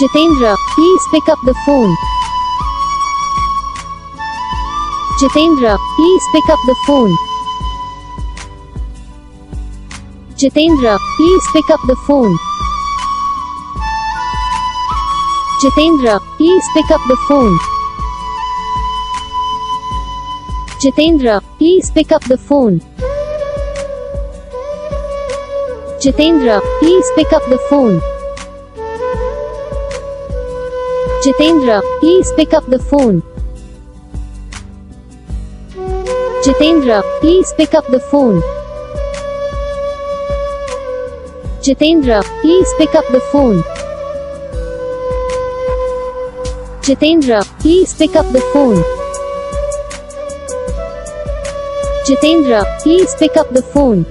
Jitendra, please pick up the phone. Jitendra, please pick up the phone. Jitendra, please pick up the phone. Jitendra, please pick up the phone. Jitendra, please pick up the phone. Jitendra, please pick up the phone. Jitendra, please pick up the phone. Jitendra, please pick up the phone. Jitendra, please pick up the phone. Jitendra, please pick up the phone. Jitendra, please pick up the phone.